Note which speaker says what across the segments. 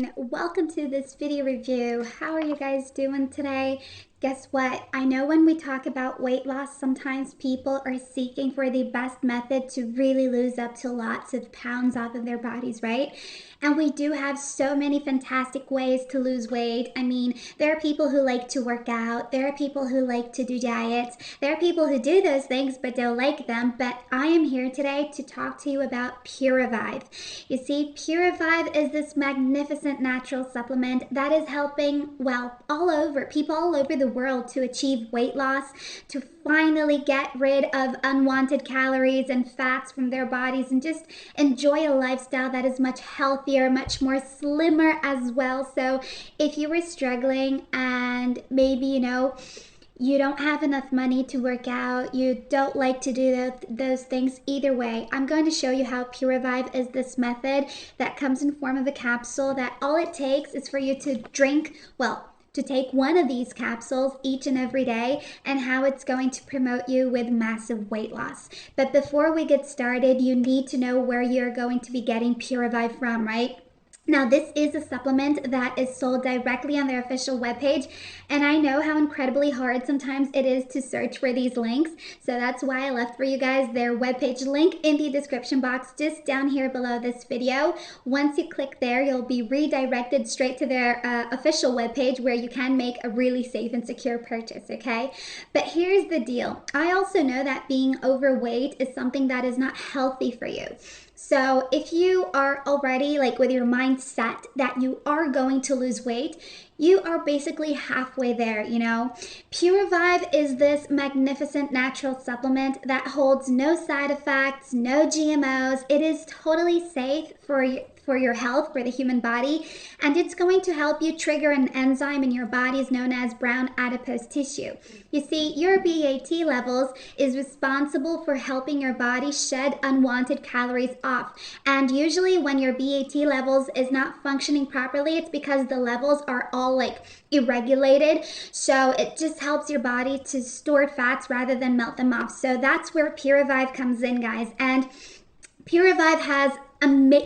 Speaker 1: afternoon. Welcome to this video review. How are you guys doing today? Guess what? I know when we talk about weight loss, sometimes people are seeking for the best method to really lose up to lots of pounds off of their bodies, right? And we do have so many fantastic ways to lose weight. I mean, there are people who like to work out. There are people who like to do diets. There are people who do those things but don't like them. But I am here today to talk to you about Puravive. You see, Puravive is this magnificent natural supplement that is helping, well, people all over the world to achieve weight loss, to finally get rid of unwanted calories and fats from their bodies and just enjoy a lifestyle that is much healthier, much more slimmer as well. So if you were struggling and maybe, you don't have enough money to work out, you don't like to do those things, either way, I'm going to show you how Puravive is this method that comes in form of a capsule that all it takes is for you to to take one of these capsules each and every day, and how it's going to promote you with massive weight loss. But before we get started, you need to know where you're going to be getting Puravive from, right? Now, this is a supplement that is sold directly on their official webpage, and I know how incredibly hard sometimes it is to search for these links, so that's why I left for you guys their webpage link in the description box just down here below this video. Once you click there, you'll be redirected straight to their official webpage where you can make a really safe and secure purchase, okay? But here's the deal. I also know that being overweight is something that is not healthy for you. So if you are already with your mind set that you are going to lose weight, you are basically halfway there, Puravive is this magnificent natural supplement that holds no side effects, no GMOs. It is totally safe for your health, for the human body, and it's going to help you trigger an enzyme in your bodies known as brown adipose tissue. You see, your BAT levels is responsible for helping your body shed unwanted calories off. And usually when your BAT levels is not functioning properly, it's because the levels are all irregulated. So it just helps your body to store fats rather than melt them off. So that's where Puravive comes in, guys. And Puravive has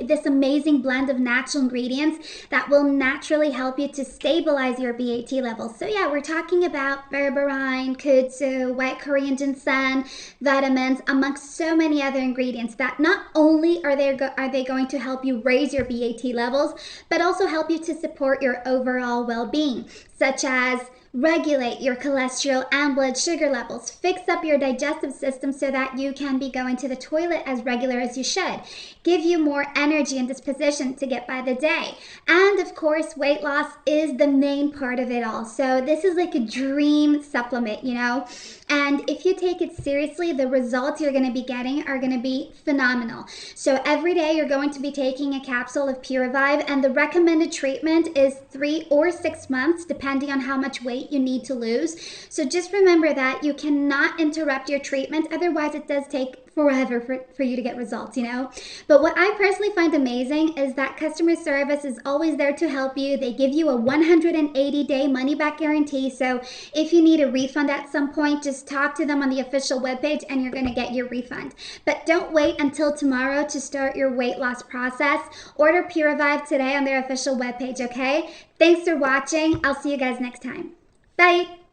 Speaker 1: this amazing blend of natural ingredients that will naturally help you to stabilize your BAT levels. So yeah, we're talking about berberine, kudzu, white Korean ginseng, vitamins, amongst so many other ingredients that not only are they going to help you raise your BAT levels, but also help you to support your overall well-being, such as regulate your cholesterol and blood sugar levels, fix up your digestive system so that you can be going to the toilet as regular as you should, give you more energy and disposition to get by the day. And of course, weight loss is the main part of it all. So this is like a dream supplement, and if you take it seriously, the results you're going to be getting are going to be phenomenal. So every day you're going to be taking a capsule of Puravive, and the recommended treatment is 3 or 6 months, depending on how much weight you need to lose. So just remember that you cannot interrupt your treatment, otherwise it does take forever for you to get results, But what I personally find amazing is that customer service is always there to help you. They give you a 180-day money-back guarantee. So if you need a refund at some point, just talk to them on the official webpage and you're going to get your refund. But don't wait until tomorrow to start your weight loss process. Order Puravive today on their official webpage, okay? Thanks for watching. I'll see you guys next time. Bye.